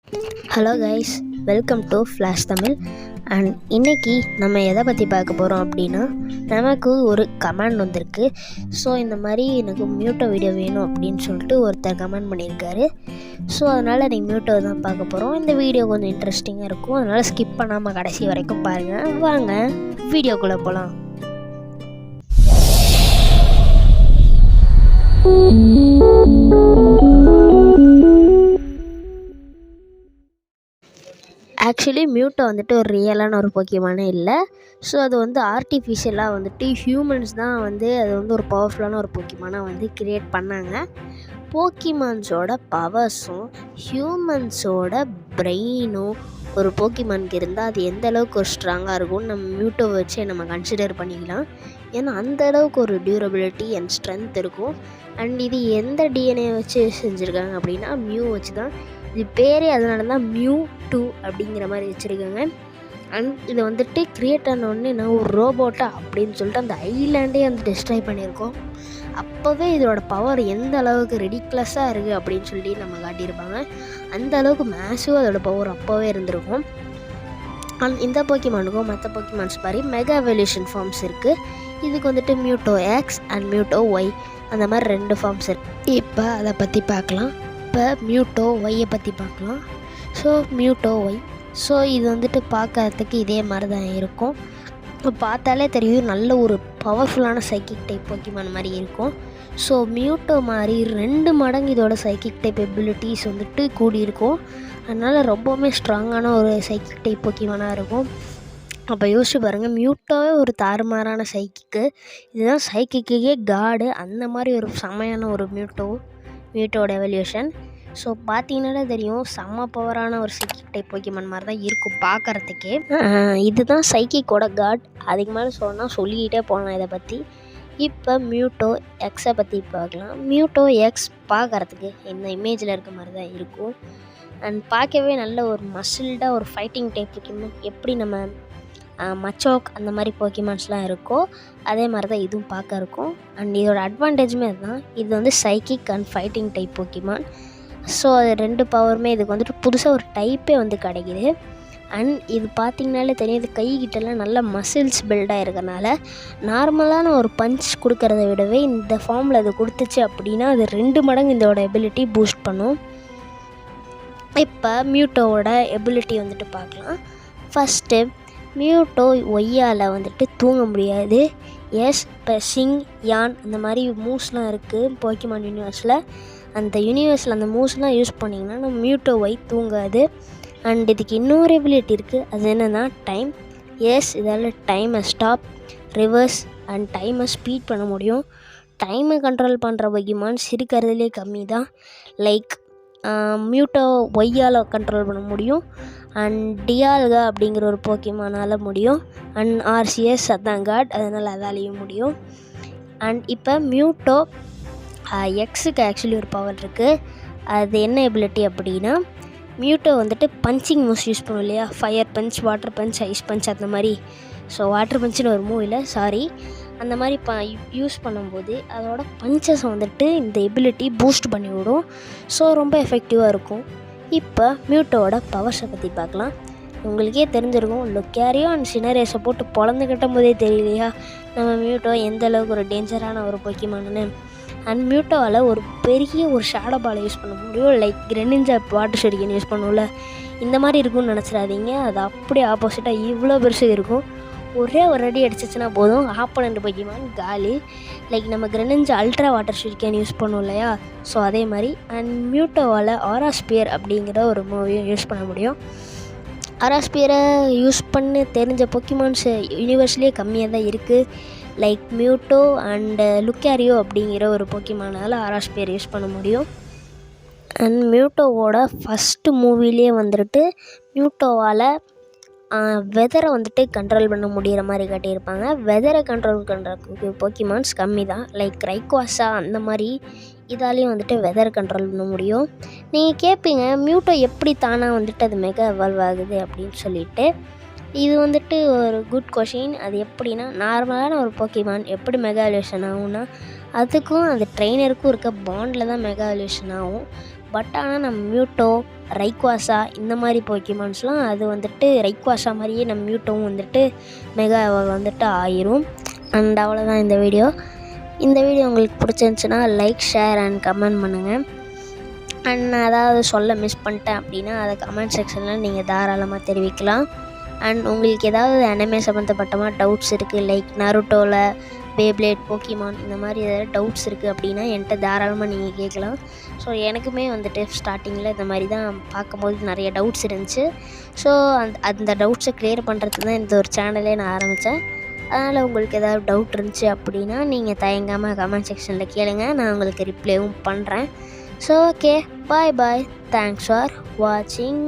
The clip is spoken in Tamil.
Hello guys, welcome to flash Tamil. And இன்றைக்கி நம்ம எதை பற்றி பார்க்க போகிறோம் அப்படின்னா, நமக்கு ஒரு கமெண்ட் வந்திருக்கு. ஸோ இந்த மாதிரி எனக்கு மியூட்டோ வீடியோ வேணும் அப்படின்னு சொல்லிட்டு ஒருத்தர் கமெண்ட் பண்ணியிருக்காரு. ஸோ அதனால் நீங்கள் மியூட்டோ தான் பார்க்க போகிறோம். இந்த வீடியோ கொஞ்சம் இன்ட்ரெஸ்டிங்காக இருக்கும், அதனால் ஸ்கிப் பண்ணாமல் கடைசி வரைக்கும் பாருங்கள். வாங்க வீடியோக்குள்ளே போகலாம். ஆக்சுவலி மியூட்டோ வந்துட்டு ஒரு ரியலான ஒரு போக்கிமானே இல்லை. ஸோ அது வந்து ஆர்டிஃபிஷியலாக வந்துட்டு ஹியூமன்ஸ் தான் வந்து அது வந்து ஒரு பவர்ஃபுல்லான ஒரு போக்கிமானாக வந்து க்ரியேட் பண்ணாங்க. போக்கிமான்ஸோட பவர்ஸும் ஹியூமன்ஸோட பிரெயினும் ஒரு போக்கிமானுக்கு இருந்தால் அது எந்த அளவுக்கு ஒரு ஸ்ட்ராங்காக இருக்கும்னு நம்ம மியூட்டோவை வச்சு நம்ம கன்சிடர் பண்ணிக்கலாம். ஏன்னா அந்த அளவுக்கு ஒரு டியூரபிலிட்டி அண்ட் ஸ்ட்ரென்த் இருக்கும். அண்ட் இது எந்த டிஎன்ஏ வச்சு செஞ்சுருக்காங்க அப்படின்னா மியூ வச்சு தான். இது பேரே அதனால தான் மியூ2 அப்படிங்கிற மாதிரி வச்சுருக்காங்க. அண்ட் இதை வந்துட்டு க்ரியேட் ஆனோடனே நான் ஒரு ரோபோட்டா அப்படின்னு சொல்லிட்டு அந்த ஐலாண்டே வந்து டெஸ்ட்ராய் பண்ணியிருக்கோம். அப்போவே இதோட பவர் எந்த அளவுக்கு ரெடிக்லஸாக இருக்குது அப்படின்னு சொல்லி நம்ம காட்டியிருப்பாங்க. அந்த அளவுக்கு மேசிவாக அதோட பவர் அப்போவே இருந்திருக்கும். அண்ட் இந்த போக்கிமானுக்கும் மற்ற போக்கிமான்ஸ் மாதிரி மெகா எவல்யூஷன் ஃபார்ம்ஸ் இருக்குது. இதுக்கு வந்துட்டு Mewtwo X and Mewtwo Y அந்த மாதிரி 2 ஃபார்ம்ஸ் இருக்குது. இப்போ அதை பற்றி பார்க்கலாம். இப்போ மியூட்டோ ஒய்யை பற்றி பார்க்கலாம். ஸோ மியூட்டோ ஒய், ஸோ இது வந்துட்டு பார்க்கறதுக்கு இதே மாதிரி தான் இருக்கும். பார்த்தாலே தெரியும் நல்ல ஒரு பவர்ஃபுல்லான சைக்கிக் டைப் போக்கிமான் மாதிரி இருக்கும். ஸோ மியூட்டோ மாதிரி 2 மடங்கு இதோட சைக்கிக் டைப் எபிலிட்டிஸ் வந்துட்டு கூடியிருக்கும். அதனால் ரொம்பவுமே ஸ்ட்ராங்கான ஒரு சைக்கிக் டைப் போக்கிமானாக இருக்கும். அப்போ யோசிச்சு பாருங்கள், மியூட்டோவே ஒரு தாறுமாறான சைக்கிக்கு, இதுதான் சைக்கிக்கே காடு. அந்த மாதிரி ஒரு செமையான ஒரு மியூட்டோட எவல்யூஷன். ஸோ பார்த்தீங்கன்னாலே தெரியும் செம்ம பவரான ஒரு சைக்கிக் டைப் போக்கிமான் மாதிரி தான் இருக்கும் பார்க்குறதுக்கே. இதுதான் சைக்கிக்கோட காட். அதுக்கு மேலே சொன்னால் சொல்லிக்கிட்டே போகலாம் இதை பற்றி. இப்போ மியூட்டோ எக்ஸை பற்றி பார்க்கலாம். மியூட்டோ எக்ஸ் பார்க்குறதுக்கு இந்த இமேஜில் இருக்க மாதிரி தான் இருக்கும். அண்ட் பார்க்கவே நல்ல ஒரு மசில்டாக ஒரு ஃபைட்டிங் டைப் போக்கிமான் எப்படி நம்ம மச்சோக் அந்த மாதிரி போக்கிமான்ஸ்லாம் இருக்கோ அதே மாதிரி தான் இதுவும் பார்க்க இருக்கும். அண்ட் இதோட அட்வான்டேஜுமே அதுதான், இது வந்து psychic and fighting type Pokemon. So அது 2 பவருமே இதுக்கு வந்துட்டு புதுசாக ஒரு டைப்பே வந்து கிடைக்கிது. அண்ட் இது பார்த்திங்கனாலே தெரியும், இது கைகிட்டலாம் நல்ல மசில்ஸ் பில்டாக இருக்கறனால நார்மலான ஒரு பஞ்ச் கொடுக்கறத விடவே இந்த ஃபார்மில் இது கொடுத்துச்சு அப்படின்னா அது 2 மடங்கு இதோட எபிலிட்டி பூஸ்ட் பண்ணும். இப்போ மியூட்டோவோட எபிலிட்டி வந்துட்டு பார்க்கலாம். ஃபஸ்ட்டு மியூட்டோ ஒய்யால் வந்துட்டு தூங்க முடியாது. எஸ், இப்போ சிங் யான் அந்த மாதிரி மூவ்ஸ்லாம் இருக்குது போக்கிமான் யூனிவர்ஸில். அந்த யூனிவர்ஸில் அந்த மூவ்ஸ்லாம் யூஸ் பண்ணிங்கன்னா நம்ம மியூட்டோ ஒய் தூங்காது. அண்ட் இதுக்கு இன்னொரு எபிலிட்டி இருக்குது, அது என்னென்னா டைம். எஸ், இதால் டைமை ஸ்டாப், ரிவர்ஸ் அண்ட் டைமை ஸ்பீட் பண்ண முடியும். டைமை கண்ட்ரோல் பண்ணுற போக்கிமான்ஸ் இருக்கிறதுலே கம்மி தான். லைக் மியூட்டோ ஒய்யால் கண்ட்ரோல் பண்ண முடியும். அண்ட் டியால்கா அப்படிங்கிற ஒரு போக்கிமானால் முடியும். அண்ட் ஆர்சிஎஸ் அதான் காட், அதனால் அதாலேயும் முடியும். அண்ட் இப்போ மியூட்டோ எக்ஸுக்கு ஆக்சுவலி ஒரு பவர் இருக்குது. அது என்ன எபிலிட்டி அப்படின்னா, மியூட்டோ வந்துட்டு பஞ்சிங் மூவ்ஸ் யூஸ் பண்ணும் இல்லையா, fire punch, water punch, ice punch அந்த மாதிரி. ஸோ வாட்டர் பஞ்சுன்னு ஒரு மூவ் இல்லை, சாரி, அந்த மாதிரி யூஸ் பண்ணும்போது அதோட பஞ்சஸ் வந்துட்டு இந்த எபிலிட்டி பூஸ்ட் பண்ணி விடும். ஸோ ரொம்ப எஃபெக்டிவாக இருக்கும். இப்போ மியூட்டோவோட பவர்ஸை பற்றி பார்க்கலாம். உங்களுக்கே தெரிஞ்சிருக்கும், லுக்காரியோ அண்ட் சினரேஸை போட்டு பொழந்து கட்டும் போதே தெரியலையா நம்ம மியூட்டோ எந்த அளவுக்கு ஒரு டேஞ்சரான ஒரு போக்கிமான்னு. அண்ட் மியூட்டோவால் ஒரு பெரிய ஒரு ஷேடோ பாலை யூஸ் பண்ண முடியும். லைக் கிரெனிஞ்சா வாட்டர் ஷெரிகன் யூஸ் பண்ணுவோம்ல, இந்த மாதிரி இருக்கும்னு நினச்சிடாதீங்க. அது அப்படியே ஆப்போசிட்டாக இவ்வளோ பெருசு இருக்கும். ஒரே ஒரு அடி அடிச்சிச்சுன்னா போதும், ஆப்போனண்ட் போக்கிமான் காலி. லைக் நம்ம கிரெனிஞ்சா அல்ட்ரா வாட்டர் ஷெரிகன் யூஸ் பண்ணுவோம் இல்லையா, ஸோ அதே மாதிரி. அண்ட் மியூட்டோவால் ஆராஸ்பியர் அப்படிங்கிற ஒரு மூவியும் யூஸ் பண்ண முடியும். ஆராஸ்பியரை யூஸ் பண்ணி தெரிஞ்ச போக்கிமான்ஸ் யூனிவர்ஸ்லேயே கம்மியாக தான் இருக்குது. லைக் மியூட்டோ அண்டு லுக்காரியோ அப்படிங்கிற ஒரு போக்கிமானால் ஆராஸ்பியர் யூஸ் பண்ண முடியும். அண்ட் மியூட்டோவோட ஃபஸ்ட்டு மூவிலே வந்துட்டு மியூட்டோவால் வெதரை வந்துட்டு கண்ட்ரோல் பண்ண முடிகிற மாதிரி காட்டியிருப்பாங்க. வெதரை கண்ட்ரோல் பண்ணுற போக்கிமான்ஸ் கம்மி தான். லைக் ரைக்வாஸா அந்த மாதிரி இதாலேயும் வந்துட்டு வெதர் கண்ட்ரோல் பண்ண முடியும். நீங்கள் கேட்பீங்க, மியூட்டோ எப்படி தானாக வந்துட்டு அது மெகா எவால்வ் ஆகுது அப்படின்னு சொல்லிட்டு. இது வந்துட்டு ஒரு குட் கொஷின். அது எப்படின்னா, நார்மலான ஒரு போக்கிமான் எப்படி மெகா எவல்யூஷன் ஆகும்னா, அதுக்கும் அந்த ட்ரெயினருக்கும் இருக்க பாண்டில் தான் மெகா எவல்யூஷன் ஆகும். பட் ஆனால் நம்ம மியூட்டோ, ரைக்வாசா இந்த மாதிரி போக்கிமான்ஸ்லாம் அது வந்துட்டு ரைக்வாசா மாதிரியே நம்ம மியூட்டோவும் வந்துட்டு மெகா எவால்வ் வந்துட்டு ஆயிரும். அண்ட் அவ்வளோதான் இந்த வீடியோ. இந்த வீடியோ உங்களுக்கு பிடிச்சிருந்துச்சுன்னா லைக், ஷேர் அண்ட் கமெண்ட் பண்ணுங்கள். அண்ட் நான் ஏதாவது சொல்ல மிஸ் பண்ணிட்டேன் அப்படின்னா அதை கமெண்ட் செக்ஷனில் நீங்கள் தாராளமாக தெரிவிக்கலாம். அண்ட் உங்களுக்கு ஏதாவது அனிமே சம்மந்தப்பட்டமாக டவுட்ஸ் இருக்குது, லைக் நருட்டோவில், பேப்ளேட், போக்கிமான் இந்த மாதிரி ஏதாவது டவுட்ஸ் இருக்குது அப்படின்னா என்கிட்ட தாராளமாக நீங்கள் கேட்கலாம். ஸோ எனக்குமே வந்துட்டு ஸ்டார்டிங்கில் இந்த மாதிரி தான் பார்க்கும்போது நிறைய டவுட்ஸ் இருந்துச்சு. ஸோ அந்த டவுட்ஸை க்ளியர் பண்ணுறதுக்கு தான் இந்த ஒரு சேனலே நான் ஆரம்பித்தேன். அதனால் உங்களுக்கு ஏதாவது டவுட் இருந்துச்சு அப்படின்னா நீங்கள் தயங்காமல் கமெண்ட் செக்ஷனில் கேளுங்க, நான் உங்களுக்கு ரிப்ளைவும் பண்ணுறேன். So okay, bye bye, thanks for வாட்சிங்.